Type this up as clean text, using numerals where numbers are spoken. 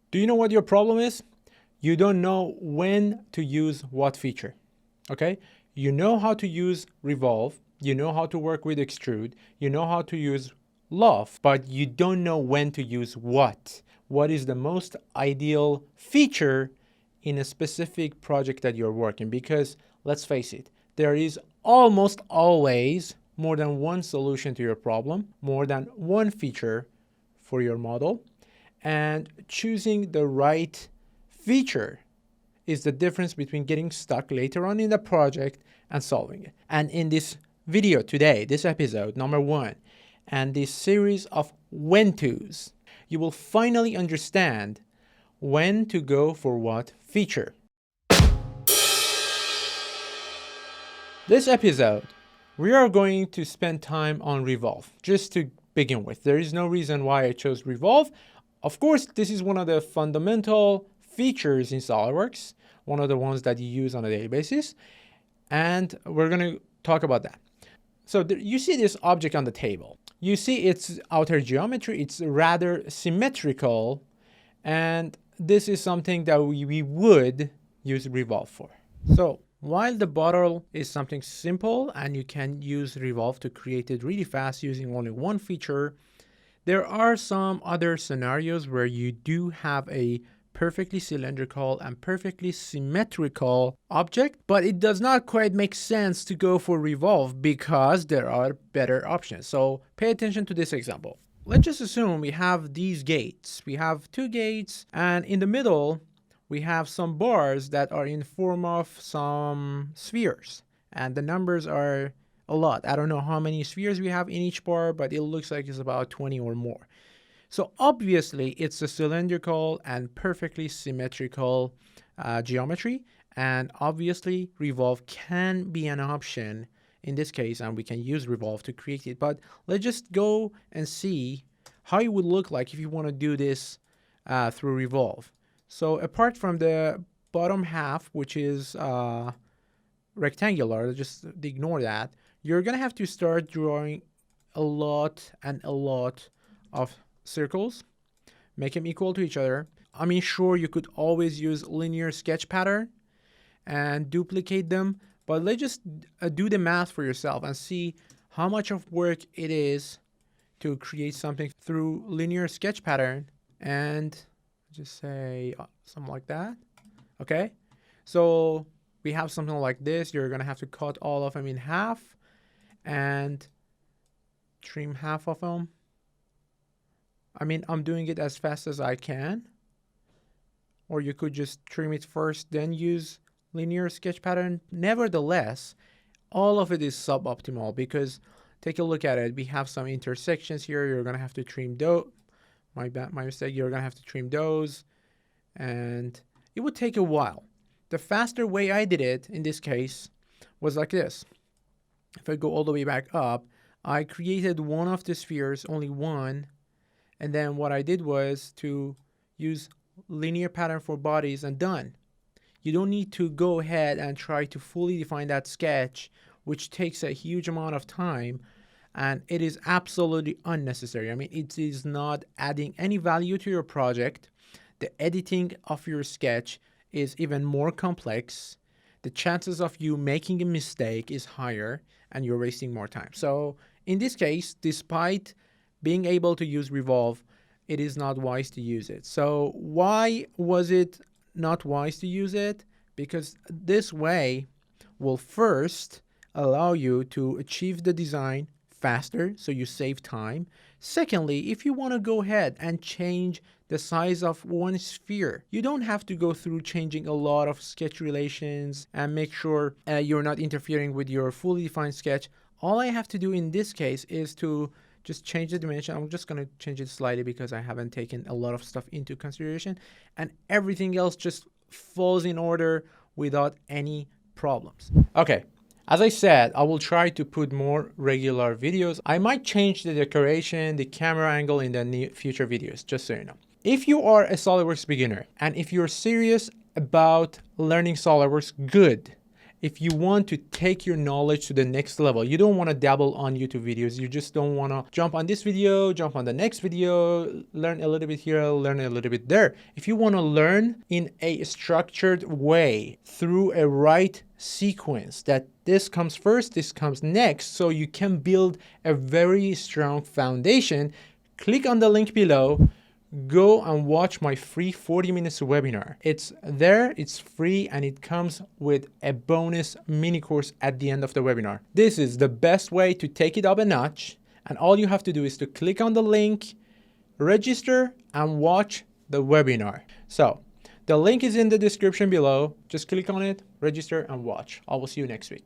Do you know what your problem is? You don't know when to use what feature, okay? You know how to use Revolve, you know how to work with Extrude, you know how to use Loft, but you don't know when to use what. What is the most ideal feature in a specific project that you're working? Because let's face it, there is almost always more than one solution to your problem, more than one feature for your model, and choosing the right feature is the difference between getting stuck later on in the project and solving it. And in this video today, this episode number 1, and this series of when to's, you will finally understand when to go for what feature. This episode, we are going to spend time on Revolve, just to begin with. There is no reason why I chose Revolve. Of course, this is one of the fundamental features in SolidWorks, one of the ones that you use on a daily basis, and we're going to talk about that. So you see this object on the table. You see its outer geometry, it's rather symmetrical, and this is something that we would use Revolve for. So while the bottle is something simple and you can use Revolve to create it really fast using only one feature, there are some other scenarios where you do have a perfectly cylindrical and perfectly symmetrical object, but it does not quite make sense to go for Revolve because there are better options. So pay attention to this example. Let's just assume we have these gates. We have 2 gates, and in the middle, we have some bars that are in form of some spheres, and the numbers are a lot. I don't know how many spheres we have in each bar, but it looks like it's about 20 or more. So obviously it's a cylindrical and perfectly symmetrical geometry, and obviously Revolve can be an option in this case, and we can use Revolve to create it. But let's just go and see how it would look like if you want to do this through Revolve. So apart from the bottom half, which is rectangular, just ignore that. You're gonna have to start drawing a lot of circles, make them equal to each other. I mean, sure, you could always use linear sketch pattern and duplicate them, but let's just do the math for yourself and see how much of work it is to create something through linear sketch pattern, and just say something like that. Okay, so we have something like this. You're gonna have to cut all of them in half and trim half of them. I mean, I'm doing it as fast as I can, or you could just trim it first, then use linear sketch pattern. Nevertheless, all of it is suboptimal because take a look at it. We have some intersections here. You're gonna have to trim those. My mistake. You're gonna have to trim those, and it would take a while. The faster way I did it in this case was like this. If I go all the way back up, I created one of the spheres, only one, and then what I did was to use linear pattern for bodies and done. You don't need to go ahead and try to fully define that sketch, which takes a huge amount of time, and it is absolutely unnecessary. I mean, it is not adding any value to your project. The editing of your sketch is even more complex. The chances of you making a mistake is higher, and you're wasting more time. So in this case, despite being able to use Revolve, it is not wise to use it. So why was it not wise to use it? Because this way will first allow you to achieve the design faster, so you save time. Secondly, if you want to go ahead and change the size of one sphere, you don't have to go through changing a lot of sketch relations and make sure you're not interfering with your fully defined sketch. All I have to do in this case is to just change the dimension. I'm just going to change it slightly because I haven't taken a lot of stuff into consideration, and everything else just falls in order without any problems. Okay. As I said, I will try to put more regular videos. I might change the decoration, the camera angle in the future videos, just so you know. If you are a SolidWorks beginner, and if you're serious about learning SolidWorks good, if you want to take your knowledge to the next level. You don't want to dabble on YouTube videos. You just don't want to jump on this video, jump on the next video, learn a little bit here, learn a little bit there. If you want to learn in a structured way through a right sequence, that this comes first, this comes next, so you can build a very strong foundation, click on the link below. Go and watch my free 40 minutes webinar. It's there, it's free, and it comes with a bonus mini course at the end of the webinar. This is the best way to take it up a notch, and all you have to do is to click on the link, register, and watch the webinar. So the link is in the description below. Just click on it, register, and watch. I will see you next week.